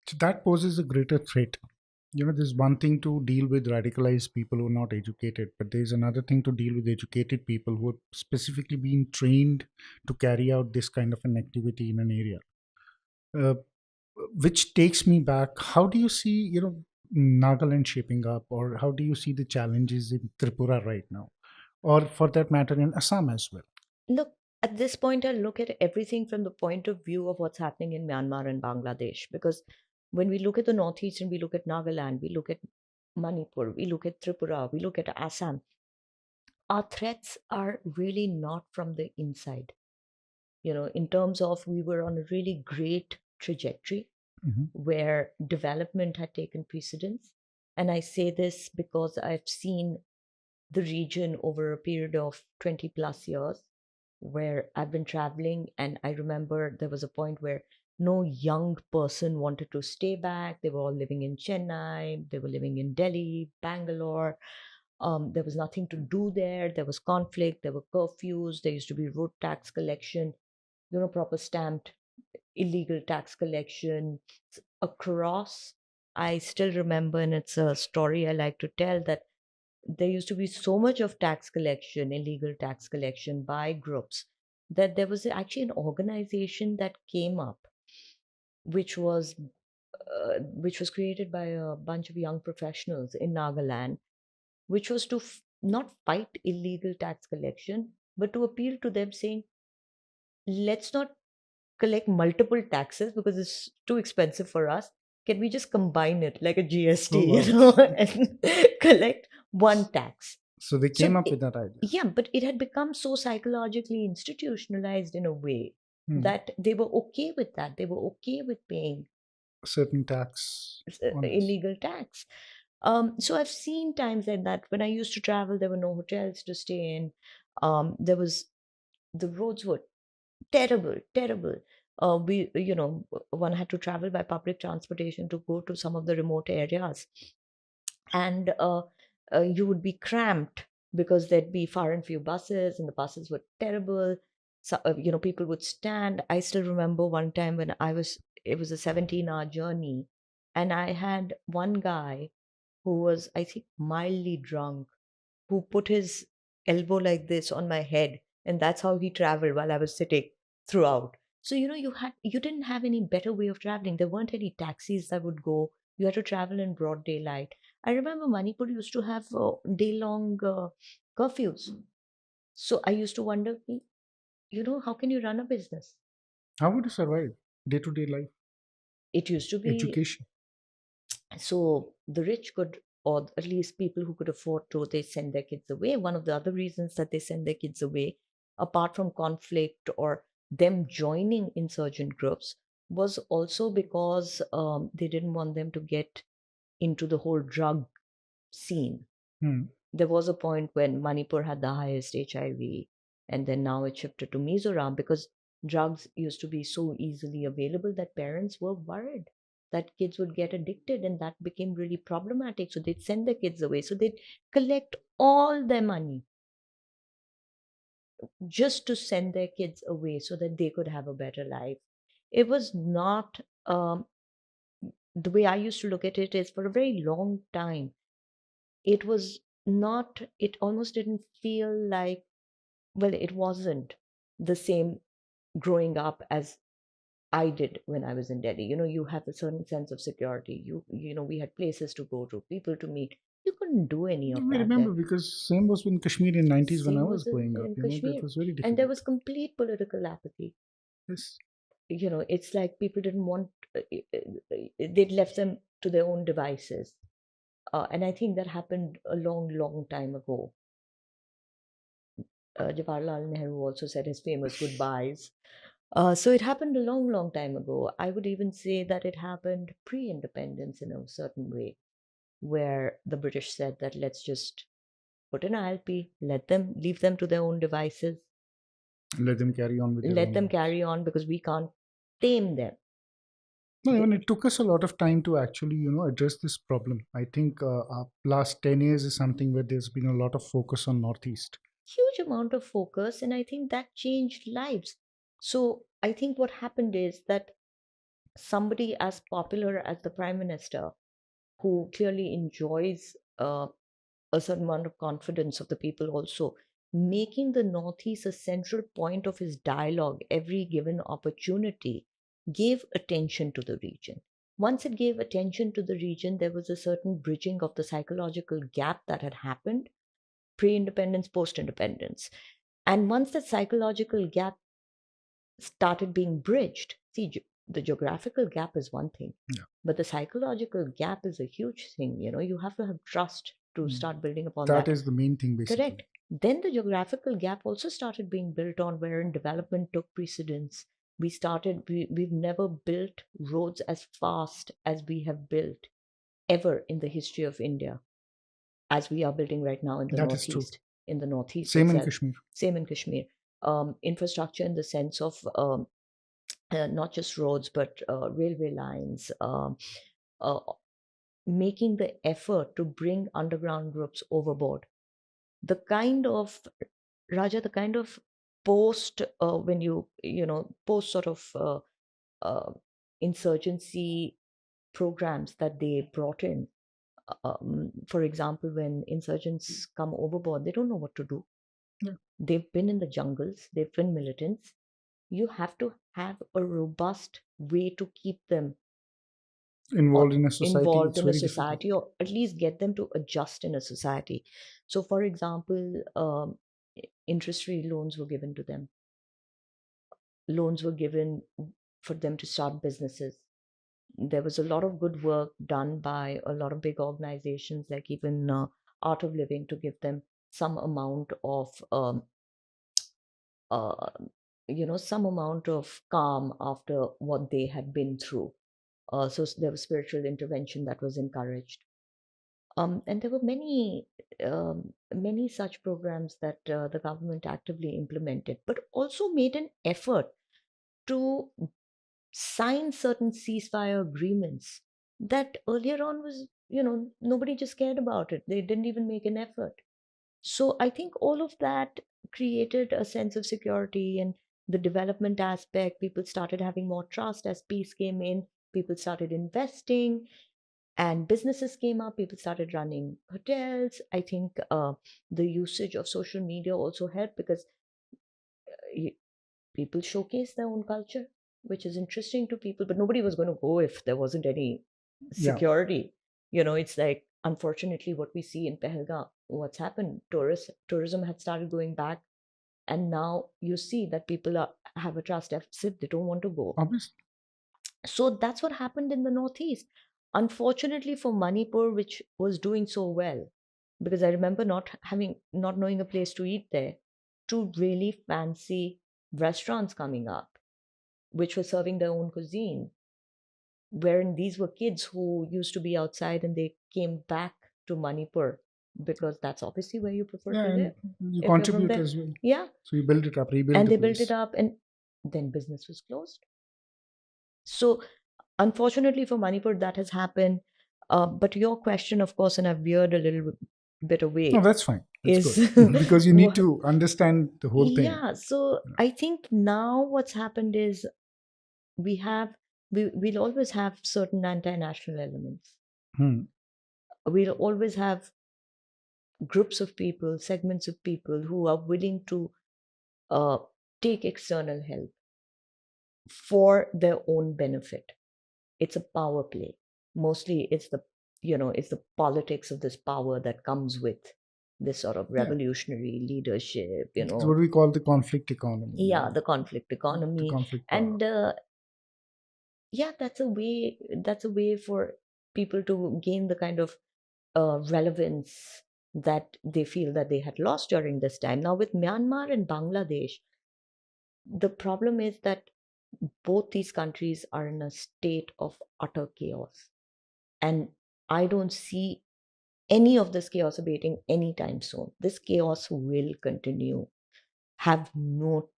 So that poses a greater threat. There's one thing to deal with radicalized people who are not educated, but there's another thing to deal with educated people who are specifically being trained to carry out this kind of an activity in an area. Uh, which takes me back. How do you see, Nagaland shaping up, or how do you see the challenges in Tripura right now, or for that matter, in Assam as well? Look, at this point, I look at everything from the point of view of what's happening in Myanmar and Bangladesh. Because when we look at the Northeast and we look at Nagaland, we look at Manipur, we look at Tripura, we look at Assam, our threats are really not from the inside. In terms of we were on a really great trajectory Mhm. where development had taken precedence. And I say this because I've seen the region over a period of 20 plus years where I've been traveling. And I remember there was a point where no young person wanted to stay back. They were all living in Chennai, they were living in Delhi, Bangalore. There was nothing to do there. There was conflict, there were curfews, there used to be road tax collection, proper stamped illegal tax collection across. I still remember, and it's a story I like to tell, that there used to be so much of tax collection, illegal tax collection by groups, that there was actually an organization that came up, which was which was created by a bunch of young professionals in Nagaland, which was to not fight illegal tax collection, but to appeal to them, saying, let's not collect multiple taxes because it's too expensive for us. Can we just combine it like a Oh, GST, wow. and collect one tax? So they So, came up with that idea. yeah, but it had become so psychologically institutionalized in a way Hmm. that they were okay with that. They were okay with paying Certain tax on this. illegal tax. So I've seen times like that. When I used to travel, there were no hotels to stay in. There was the roads were terrible, terrible. One had to travel by public transportation to go to some of the remote areas, and you would be cramped because there'd be far and few buses, and the buses were terrible. So, people would stand. I still remember one time when it was a 17-hour journey, and I had one guy who was, I think, mildly drunk, who put his elbow like this on my head, and that's how he traveled while I was sitting throughout. So you didn't have any better way of traveling. There weren't any taxis that would go. You had to travel in broad daylight. I remember Manipur used to have day long curfews. So I used to wonder, how can you run a business? How would you survive day to day life? It used to be Education. so the rich could, or at least people who could afford to, they send their kids away. One of the other reasons that they send their kids away, apart from conflict or them joining insurgent groups, was also because they didn't want them to get into the whole drug scene. Hmm. There was a point when Manipur had the highest HIV, and then now it shifted to Mizoram because drugs used to be so easily available that parents were worried that kids would get addicted, and that became really problematic. So they'd send their kids away. So they'd collect all their money just to send their kids away so that they could have a better life. It was not the way I used to look at it is for a very long time. It was not, it almost didn't feel like, well, it wasn't the same growing up as I did when I was in Delhi. You have a certain sense of security. We had places to go to, people to meet. You couldn't do any of We that remember there. because same was in Kashmir in 90s when I Same was was growing up. in That Kashmir. was very And there difficult. was complete political apathy. Yes. It's like people didn't want, they'd left them to their own devices. And I think that happened a long, long time ago. Jawaharlal Nehru also said his famous goodbyes. So it happened a long, long time ago. I would even say that it happened pre independence in a certain way, where the British said that let's just put an ILP, leave them to their own devices, Let them carry on with their let own them lives. carry on because we can't tame them. No, The even it took us a lot of time to actually, address this problem. I think our last 10 years is something where there's been a lot of focus on Northeast. huge amount of focus, and I think that changed lives. So I think what happened is that somebody as popular as the prime minister, who clearly enjoys a certain amount of confidence of the people also, making the Northeast a central point of his dialogue every given opportunity, gave attention to the region. Once it gave attention to the region, there was a certain bridging of the psychological gap that had happened pre independence, post independence. And once that psychological gap started being bridged, see, the geographical gap is one thing, Yeah. but the psychological gap is a huge thing. You have to have trust to Mm. start building upon That that. is the main thing, basically. Correct. Then the geographical gap also started being built on, wherein development took precedence. We've never built roads as fast as we have built ever in the history of India, as we are building right now in the That is true. Northeast, Same in itself. Kashmir. Same in Kashmir. Infrastructure in the sense of not just roads, but railway lines, uh, making the effort to bring underground groups overboard. The kind of Raja, the kind of post when post sort of uh, insurgency programs that they brought in. For example, when insurgents come overboard, they don't know what to do. Yeah. They've been in the jungles, they've been militants. You have to have a robust way to keep them Involved in a society, involved it's in a very difficult. society, or at least get them to adjust in a society. So, for example, interest free loans were given to them. Loans were given for them to start businesses. There was a lot of good work done by a lot of big organizations, like even Art of Living, to give them some amount of uh, some amount of calm after what they had been through. So there was spiritual intervention that was encouraged. And there were many such programs that the government actively implemented, but also made an effort to sign certain ceasefire agreements that earlier on was, nobody just cared about it. They didn't even make an effort. So I think all of that created a sense of security, and the development aspect. People started having more trust as peace came in. People started investing, and businesses came up. People started running hotels. I think the usage of social media also helped, because people showcase their own culture, which is interesting to people. But nobody was going to go if there wasn't any Yeah. security. It's like, unfortunately, what we see in Pahalgam, what's happened, tourism had started going back, and now you see that people have a trust deficit. They don't want to go. Obviously. So that's what happened in the Northeast. Unfortunately for Manipur, which was doing so well, because I remember not knowing a place to eat there, two really fancy restaurants coming up, which were serving their own cuisine, wherein these were kids who used to be outside and they came back to Manipur, because that's obviously where you prefer Yeah, to and live you if you're from contribute there. as well. Yeah. So you build it up, rebuild And the they built it place. up, and then business was closed. So, unfortunately for Manipur, that has happened. But your question, of course, and I've veered a little bit No, away, that's fine. That's is good. Because you need to understand the whole thing. yeah. So I think now what's happened is, we have we'll always have certain anti-national elements. Hmm. We'll always have groups of people, segments of people who are willing to uh, take external help for their own benefit. It's a power play. Mostly it's the politics of this power that comes with this sort of Yeah. revolutionary leadership, It's what we call the conflict economy, yeah, the conflict the economy. conflict power. And yeah, that's a way for people to gain the kind of relevance that they feel that they had lost during this time. Now, with Myanmar and Bangladesh, the problem is that both these countries are in a state of utter chaos. And I don't see any of this chaos abating anytime soon. This chaos will continue. Have no